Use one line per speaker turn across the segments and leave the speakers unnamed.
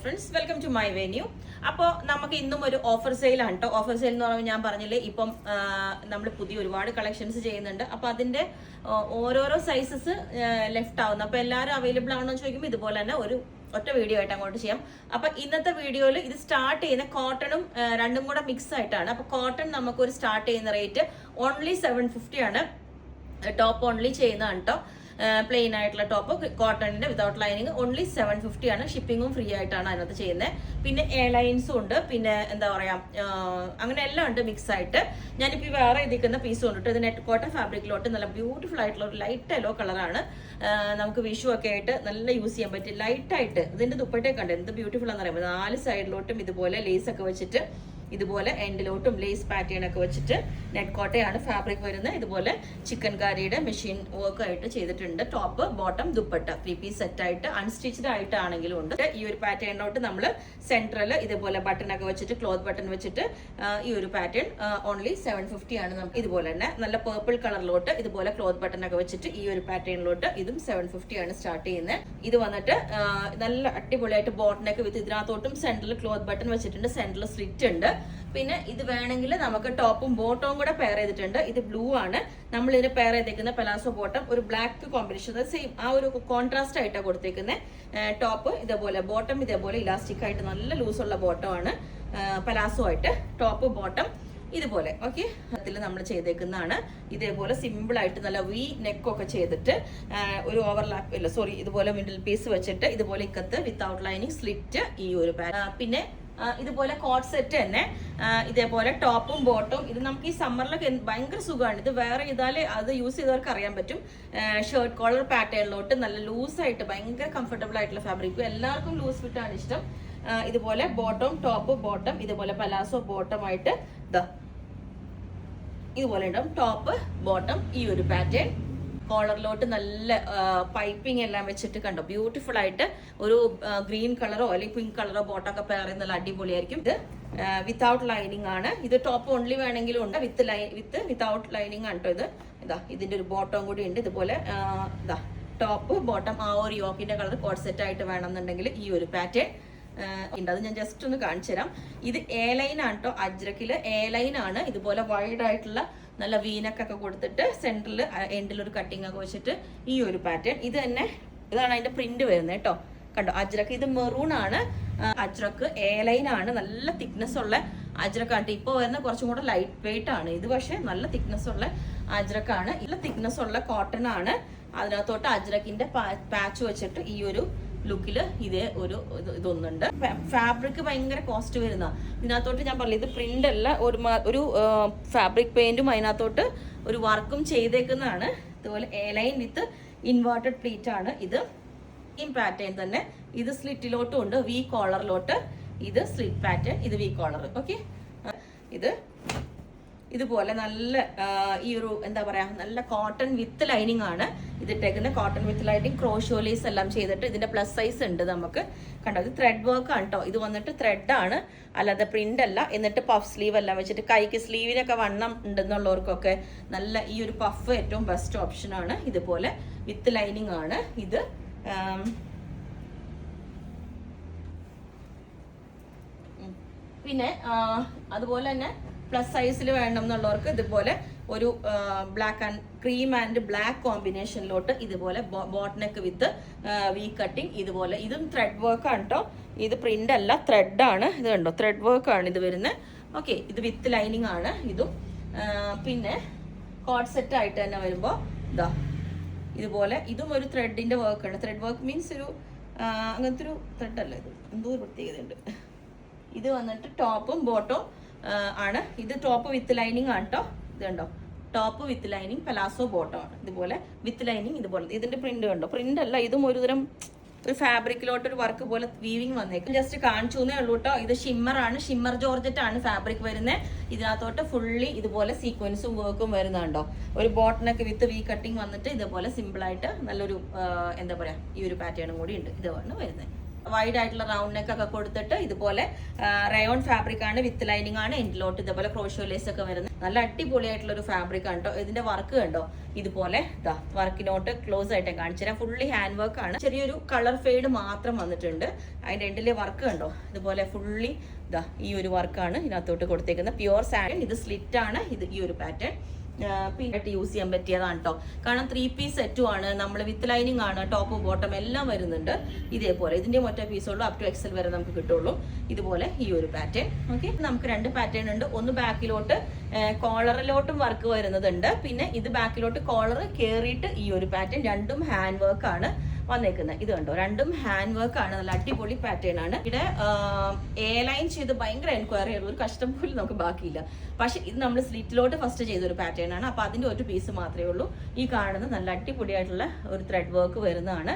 Friends, welcome to my venue. അപ്പോൾ നമുക്ക് ഇന്നും ഒരു ഓഫർ സെയിലാണ് കേട്ടോ. ഓഫർ സെയിൽ എന്ന് പറയുമ്പോൾ ഞാൻ പറഞ്ഞില്ലേ, ഇപ്പം നമ്മൾ പുതിയ ഒരുപാട് കളക്ഷൻസ് ചെയ്യുന്നുണ്ട്. അപ്പോൾ അതിൻ്റെ ഓരോരോ സൈസസ് ലെഫ്റ്റ് ആവുന്നു. അപ്പോൾ എല്ലാവരും അവൈലബിൾ ആണോ എന്ന് ചോദിക്കുമ്പോൾ ഇതുപോലെ തന്നെ ഒരു ഒറ്റ വീഡിയോ ആയിട്ട് അങ്ങോട്ട് ചെയ്യാം. അപ്പൊ ഇന്നത്തെ വീഡിയോയിൽ ഇത് സ്റ്റാർട്ട് ചെയ്യുന്ന കോട്ടണും രണ്ടും കൂടെ മിക്സ് ആയിട്ടാണ്. അപ്പൊ കോട്ടൺ നമുക്ക് ഒരു സ്റ്റാർട്ട് ചെയ്യുന്ന റേറ്റ് ഓൺലി 750 ആണ്. ടോപ്പ് ഓൺലി ചെയ്യുന്നതാണ് കേട്ടോ. പ്ലെയിൻ ആയിട്ടുള്ള ടോപ്പ് കോട്ടണിന്റെ വിതൗട്ട് ലൈനിങ് ഓൺലി 750 ആണ്. ഷിപ്പിങ്ങും ഫ്രീ ആയിട്ടാണ് അതിനകത്ത് ചെയ്യുന്നത്. പിന്നെ എയർലൈൻസും ഉണ്ട്, പിന്നെ എന്താ പറയാ, അങ്ങനെ എല്ലാം ഉണ്ട് മിക്സ് ആയിട്ട്. ഞാനിപ്പോൾ വേറെ ഇതിക്കുന്ന പീസ് കൊണ്ടിട്ട് ഇത് നെറ്റ് കോട്ടൺ ഫാബ്രിക്കിലോട്ട് നല്ല ബ്യൂട്ടിഫുൾ ആയിട്ടുള്ള ഒരു ലൈറ്റ് യെല്ലോ കളറാണ്. നമുക്ക് വിഷു ഒക്കെ ആയിട്ട് നല്ല യൂസ് ചെയ്യാൻ പറ്റും. ലൈറ്റ് ആയിട്ട് ഇതിന്റെ ദുപ്പട്ടയൊക്കെ ഉണ്ട്, എന്ത് ബ്യൂട്ടിഫുൾ ആണെന്ന് പറയുമ്പോൾ 4 സൈഡിലോട്ടും ഇതുപോലെ ലേസ് ഒക്കെ വെച്ചിട്ട്, ഇതുപോലെ എൻഡിലോട്ടും ലേസ് പാറ്റേൺ ഒക്കെ വെച്ചിട്ട് നെറ്റ് കോട്ടയാണ് ഫാബ്രിക് വരുന്നത്. ഇതുപോലെ ചിക്കൻ കാരിയുടെ മെഷീൻ വർക്ക് ആയിട്ട് ചെയ്തിട്ടുണ്ട്. Top bottom dupatta 3 piece set ആയിട്ട് അൺസ്റ്റിച്ച്ഡ് ആയിട്ടാണെങ്കിലും ഉണ്ട്. ഈ ഒരു പാറ്റേണിലോട്ട് നമ്മൾ സെൻട്രൽ ഇതുപോലെ ബട്ടൺ ഒക്കെ വെച്ചിട്ട്, ക്ലോത്ത് ബട്ടൺ വെച്ചിട്ട് ഈ ഒരു പാറ്റേൺ ഓൺലി 750 ആണ്. നമുക്ക് ഇതുപോലെ തന്നെ നല്ല പേർപ്പിൾ കളറിലോട്ട് ഇതുപോലെ ക്ലോത്ത് ബട്ടൺ ഒക്കെ വെച്ചിട്ട് ഈ ഒരു പാറ്റേണിലോട്ട് ഇതും 750 ആണ് സ്റ്റാർട്ട് ചെയ്യുന്നത്. ഇത് വന്നിട്ട് നല്ല അടിപൊളിയായിട്ട് ബോട്ടനൊക്കെ വിത്ത് ഇതിനകത്തോട്ടും സെൻട്രൽ ക്ലോത്ത് ബട്ടൺ വെച്ചിട്ടുണ്ട്, സെൻട്രൽ സ്ലിറ്റ് ഉണ്ട്. പിന്നെ ഇത് വേണമെങ്കിൽ നമുക്ക് ടോപ്പും ബോട്ടവും കൂടെ പെയർ ചെയ്തിട്ടുണ്ട്. ഇത് ബ്ലൂ ആണ്. നമ്മൾ ഇതിന് പെയർ ചെയ്തേക്കുന്ന പലാസോ ബോട്ടം ഒരു ബ്ലാക്ക് കോമ്പിനേഷൻ, സെയിം ആ ഒരു കോൺട്രാസ്റ്റ് ആയിട്ടാണ് കൊടുത്തേക്കുന്നത്. ടോപ്പ് ഇതേപോലെ, ബോട്ടം ഇതേപോലെ ഇലാസ്റ്റിക് ആയിട്ട് നല്ല ലൂസുള്ള ബോട്ടം ആണ്. പലാസോ ആയിട്ട് ടോപ്പ് ബോട്ടം ഇതുപോലെ ഓക്കെ അതിൽ നമ്മൾ ചെയ്തേക്കുന്നതാണ്. ഇതേപോലെ സിമ്പിൾ ആയിട്ട് നല്ല വി നെക്കൊക്കെ ചെയ്തിട്ട് ഒരു ഓവർലാപ്പ് ഇല്ല, സോറി, ഇതുപോലെ മിഡിൽ പീസ് വെച്ചിട്ട് ഇതുപോലെ ഇക്കത്ത് വിത്തൗട്ട് ലൈനിങ് സ്ലിറ്റ് ഈ ഒരു പിന്നെ ഇതുപോലെ കോട്ട് സെറ്റ് തന്നെ ഇതേപോലെ ടോപ്പും ബോട്ടും. ഇത് നമുക്ക് ഈ സമ്മറിലൊക്കെ ഭയങ്കര സുഖമാണ്. ഇത് വേറെ ചെയ്താലേ അത് യൂസ് ചെയ്തവർക്ക് അറിയാൻ പറ്റും. ഷർട്ട് കോളർ പാറ്റേണിലോട്ട് നല്ല ലൂസായിട്ട് ഭയങ്കര കംഫർട്ടബിൾ ആയിട്ടുള്ള ഫാബ്രിക്. എല്ലാവർക്കും ലൂസ് ഫിറ്റാണ് ഇഷ്ടം. ഇതുപോലെ ബോട്ടം, ടോപ്പ് ബോട്ടം, ഇതുപോലെ പലാസോ ബോട്ടം ആയിട്ട് ഇതുപോലെ ഉണ്ടാവും. ടോപ്പ് ബോട്ടം ഈ ഒരു പാറ്റേൺ. കോളറിലോട്ട് നല്ല പൈപ്പിംഗ് എല്ലാം വെച്ചിട്ട് കണ്ടോ, ബ്യൂട്ടിഫുൾ ആയിട്ട് ഒരു ഗ്രീൻ കളറോ അല്ലെങ്കിൽ പിങ്ക് കളറോ ബോട്ടൊക്കെ പെയർ ചെയ്യുന്ന നല്ല അടിപൊളിയായിരിക്കും. ഇത് വിത്തൗട്ട് ലൈനിങ് ആണ്. ഇത് ടോപ്പ് ഓൺലി വേണമെങ്കിലും ഉണ്ട്, വിത്തൗട്ട് ലൈനിങ് ആണ് കേട്ടോ. ഇതാ ഇതിന്റെ ഒരു ബോട്ടം കൂടി ഉണ്ട്. ഇതുപോലെ ഇതാ ടോപ്പ് ബോട്ടം ആ ഒരു യോക്കിന്റെ കളർ കോട്ട് സെറ്റ് ആയിട്ട് വേണമെന്നുണ്ടെങ്കിൽ ഈ ഒരു പാറ്റേൺ ഉണ്ട്. അത് ഞാൻ ജസ്റ്റ് ഒന്ന് കാണിച്ചു തരാം. ഇത് എ ലൈൻ ആണ് കേട്ടോ. അജ്രക്കില് എ ലൈൻ ആണ്. ഇതുപോലെ വൈഡ് ആയിട്ടുള്ള നല്ല വീനക്കൊക്കെ കൊടുത്തിട്ട് സെൻട്രൽ എൻഡിൽ ഒരു കട്ടിങ് ഒക്കെ വെച്ചിട്ട് ഈ ഒരു പാറ്റേൺ. ഇത് തന്നെ, ഇതാണ് അതിന്റെ പ്രിന്റ് വരുന്നത് കേട്ടോ. കണ്ടോ അജ്രക്ക്, ഇത് മെറൂൺ ആണ്. അജ്രക്ക് എ ലൈൻ ആണ്. നല്ല തിക്നെസ് ഉള്ള അജ്രക്കാണ്. ഇപ്പോൾ വരുന്ന കുറച്ചും കൂടെ ലൈറ്റ് വെയിറ്റ് ആണ്. ഇത് പക്ഷെ നല്ല തിക്നെസ് ഉള്ള അജ്രക്കാണ്. നല്ല തിക്നെസ് ഉള്ള കോട്ടൺ ആണ്. അതിനകത്തോട്ട് അജ്രക്കിന്റെ പാച്ച് വെച്ചിട്ട് ഈ ഒരു ലുക്കില് ഇതേ ഒരു ഇതൊന്നുണ്ട്. ഫാബ്രിക് ഭയങ്കര കോസ്റ്റ് വരുന്ന ഇതിനകത്തോട്ട് ഞാൻ പറഞ്ഞത്, ഇത് പ്രിന്റ് അല്ല, ഒരു ഫാബ്രിക് പെയിന്റും അതിനകത്തോട്ട് ഒരു വർക്കും ചെയ്തേക്കുന്നതാണ്. ഇതുപോലെ A line with inverted pleat ആണ്. ഇത് ഈ പാറ്റേൺ തന്നെ. ഇത് സ്ലിറ്റിലോട്ടും ഉണ്ട്, വി കോളറിലോട്ട്. ഇത് സ്ലിറ്റ് പാറ്റേൺ, ഇത് വി കോളർ. ഓക്കെ, ഇത് ഇതുപോലെ നല്ല ഈ ഒരു എന്താ പറയാ, നല്ല കോട്ടൺ വിത്ത് ലൈനിങ് ആണ് ഇത് ഇട്ടേക്കുന്നത്. കോട്ടൺ വിത്ത് ലൈനിങ്, ക്രോഷോലീസ് എല്ലാം ചെയ്തിട്ട് ഇതിന്റെ പ്ലസ് സൈസ് ഉണ്ട് നമുക്ക്. കണ്ടോ, ഇത് ത്രെഡ് വർക്ക് ആണ് കേട്ടോ. ഇത് വന്നിട്ട് ത്രെഡ് ആണ്, അല്ലാതെ പ്രിന്റ് അല്ല. എന്നിട്ട് പഫ് സ്ലീവ് എല്ലാം വെച്ചിട്ട് കൈക്ക് സ്ലീവിനൊക്കെ വണ്ണം ഉണ്ടെന്നുള്ളവർക്കൊക്കെ നല്ല ഈ ഒരു പഫ് ഏറ്റവും ബെസ്റ്റ് ഓപ്ഷൻ ആണ്. ഇതുപോലെ വിത്ത് ലൈനിങ് ആണ് ഇത്. പിന്നെ അതുപോലെ തന്നെ പ്ലസ് സൈസിൽ വേണം എന്നുള്ളവർക്ക് ഇതുപോലെ ഒരു black and cream and black കോമ്പിനേഷനിലോട്ട് ഇതുപോലെ ബോട്ടനെക്ക് വിത്ത് വി കട്ടിങ്. ഇതുപോലെ ഇതും ത്രെഡ് വർക്ക് ആണ് കേട്ടോ. ഇത് പ്രിന്റ് അല്ല, ത്രെഡ് ആണ്. ഇത് കണ്ടോ, ത്രെഡ് വർക്ക് ആണ് ഇത് വരുന്നത്. ഓക്കെ, ഇത് വിത്ത് ലൈനിങ് ആണ് ഇതും. പിന്നെ കോട്ട് സെറ്റ് ആയിട്ട് തന്നെ വരുമ്പോൾ ഇതാ ഇതുപോലെ ഇതും ഒരു ത്രെഡിന്റെ വർക്ക് ആണ്. ത്രെഡ് വർക്ക് മീൻസ് ഒരു അങ്ങനത്തെ ഒരു ത്രെഡ് അല്ല, ഇത് എന്തോ ഒരു പ്രത്യേകതയുണ്ട്. ഇത് വന്നിട്ട് ടോപ്പും ബോട്ടവും ആണ്. ഇത് ടോപ്പ് വിത്ത് ലൈനിങ് ആണ് കേട്ടോ. ഇത് കണ്ടോ, top with lining, palazzo bottom ആണ്. ഇതുപോലെ വിത്ത് ലൈനിങ് ഇതുപോലെ. ഇതിന്റെ പ്രിന്റ് കണ്ടോ, പ്രിന്റ് അല്ല, ഇതും ഒരു തരം ഒരു ഫാബ്രിക്കിലോട്ട് ഒരു വർക്ക് പോലെ വീവിങ് വന്നേക്കും. ജസ്റ്റ് കാണിച്ചേ ഉള്ളൂ കേട്ടോ. ഇത് ഷിമ്മർ ആണ്, ഷിമ്മർ ജോർജറ്റ് ആണ് ഫാബ്രിക് വരുന്നത്. ഇതിനകത്തോട്ട് ഫുള്ളി ഇതുപോലെ സീക്വൻസും വർക്കും വരുന്നുണ്ടോ. ഒരു ബോട്ടനൊക്കെ വിത്ത് വി കട്ടിങ് വന്നിട്ട് ഇതുപോലെ സിമ്പിൾ ആയിട്ട് നല്ലൊരു എന്താ പറയാ, ഈ ഒരു പാറ്റേണും കൂടി ഉണ്ട്. ഇതാണ് വരുന്നത്. വൈഡ് ആയിട്ടുള്ള റൗണ്ട് നെക്ക് ഒക്കെ കൊടുത്തിട്ട് ഇതുപോലെ റയോൺ ഫാബ്രിക് ആണ്, വിത്ത് ലൈനിങ് ആണ്, എൻഡിലോട്ട് ഇതുപോലെ ക്രോഷോ ലേസ് ഒക്കെ വരുന്നത് നല്ല അടിപൊളിയായിട്ടുള്ള ഒരു ഫാബ്രിക് ആണ് കേട്ടോ. ഇതിന്റെ വർക്ക് കണ്ടോ, ഇതുപോലെ ഇതാ വർക്കിനോട്ട് ക്ലോസ് ആയിട്ട് കാണിച്ചു തരാം. ഫുള്ളി ഹാൻഡ് വർക്ക് ആണ്, ചെറിയൊരു കളർ ഫെയ്ഡ് മാത്രം വന്നിട്ടുണ്ട്. അതിന്റെ എൻഡിലെ വർക്ക് കണ്ടോ, ഇതുപോലെ ഫുള്ളി ഇതാ ഈ ഒരു വർക്കാണ് ഇതിനകത്തോട്ട് കൊടുത്തേക്കുന്നത്. പ്യുവർ സാൻഡ്, ഇത് സ്ലിറ്റ് ആണ്, ഇത് ഈ ഒരു പാറ്റേൺ പിന്നായിട്ട് യൂസ് ചെയ്യാൻ പറ്റിയതാണ് കേട്ടോ. കാരണം 3 പീസ് സെറ്റും ആണ്, നമ്മൾ വിത്ത് ലൈനിങ് ആണ്, ടോപ്പ് ബോട്ടം എല്ലാം വരുന്നുണ്ട്. ഇതേപോലെ ഇതിന്റെ ഒറ്റ പീസുള്ളൂ, അപ് ടു എക്സൽ വരെ നമുക്ക് കിട്ടുള്ളൂ. ഇതുപോലെ ഈ ഒരു പാറ്റേൺ. ഓക്കെ, നമുക്ക് 2 പാറ്റേൺ ഉണ്ട്. ഒന്ന് ബാക്കിലോട്ട് കോളറിലോട്ടും വർക്ക് വരുന്നതുണ്ട്, പിന്നെ ഇത് ബാക്കിലോട്ട് കോളർ കയറിയിട്ട് ഈ ഒരു പാറ്റേൺ. രണ്ടും ഹാൻഡ് വർക്ക് ആണ് വന്നേക്കുന്നത്. ഇത് കണ്ടോ, രണ്ടും ഹാൻഡ് വർക്ക് ആണ്, നല്ല അടിപൊളി പാറ്റേൺ ആണ്. ഇവിടെ എ ലൈൻ ചെയ്ത് ഭയങ്കര എൻക്വയറി ആയിരുന്നു, ഒരു കഷ്ടം പോലും നമുക്ക് ബാക്കിയില്ല. പക്ഷെ ഇത് നമ്മൾ സ്ലിറ്റിലോട്ട് ഫസ്റ്റ് ചെയ്തൊരു പാറ്റേൺ ആണ്, അപ്പൊ അതിന്റെ ഒരു പീസ് മാത്രമേ ഉള്ളൂ. ഈ കാണുന്ന നല്ല അടിപൊളിയായിട്ടുള്ള ഒരു ത്രെഡ് വർക്ക് വരുന്നതാണ്.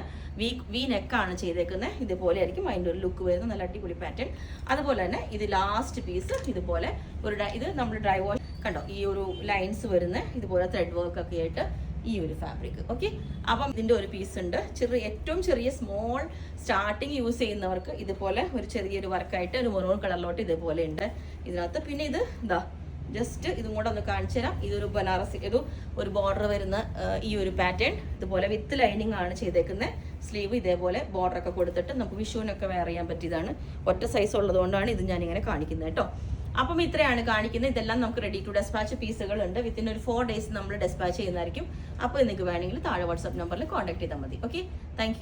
വി നെക്കാണ് ചെയ്തേക്കുന്നത്. ഇതുപോലെ ആയിരിക്കും അതിൻ്റെ ഒരു ലുക്ക് വരുന്നത്, നല്ല അടിപൊളി പാറ്റേൺ. അതുപോലെ തന്നെ ഇത് ലാസ്റ്റ് പീസ് ഇതുപോലെ ഒരു ഇത് നമ്മൾ ഡ്രൈ വാഷ് കണ്ടോ, ഈ ഒരു ലൈൻസ് വരുന്ന ഇതുപോലെ ത്രെഡ് വർക്ക് ഒക്കെ ആയിട്ട് ഈ ഒരു ഫാബ്രിക്. ഓക്കെ, അപ്പം ഇതിന്റെ ഒരു പീസ് ഉണ്ട്. ഏറ്റവും ചെറിയ സ്മോൾ സ്റ്റാർട്ടിങ് യൂസ് ചെയ്യുന്നവർക്ക് ഇതുപോലെ ഒരു ചെറിയൊരു വർക്കായിട്ട് ഒരു മെറൂൺ കളറിലോട്ട് ഇതുപോലെ ഉണ്ട് ഇതിനകത്ത്. പിന്നെ ഇത് ഇതാ ജസ്റ്റ് ഇതും കൂടെ ഒന്ന് കാണിച്ചു തരാം. ഇതൊരു ബനാറസി, ഒരു ബോർഡർ വരുന്ന ഈ ഒരു പാറ്റേൺ ഇതുപോലെ വിത്ത് ലൈനിങ് ആണ് ചെയ്തേക്കുന്നത്. സ്ലീവ് ഇതേപോലെ ബോർഡർ ഒക്കെ കൊടുത്തിട്ട് നമുക്ക് വിഷുവിനൊക്കെ വെയർ ചെയ്യാൻ പറ്റിയതാണ്. ഒറ്റ സൈസ് ഉള്ളതുകൊണ്ടാണ് ഇത് ഞാനിങ്ങനെ കാണിക്കുന്നത് കേട്ടോ. അപ്പം ഇത്രയാണ് കാണിക്കുന്നത്. ഇതെല്ലാം നമുക്ക് റെഡി ടു ഡെസ്പാച്ച് പീസുകൾ ഉണ്ട്. വിത്തിൻ ഒരു 4 days നമ്മൾ ഡെസ്പാച്ച് ചെയ്യുന്നതായിരിക്കും. അപ്പോൾ നിങ്ങൾക്ക് വേണമെങ്കിൽ താഴെ വാട്സ്ആപ്പ് നമ്പറിൽ കോൺടാക്ട് ചെയ്താൽ മതി. Okay, thank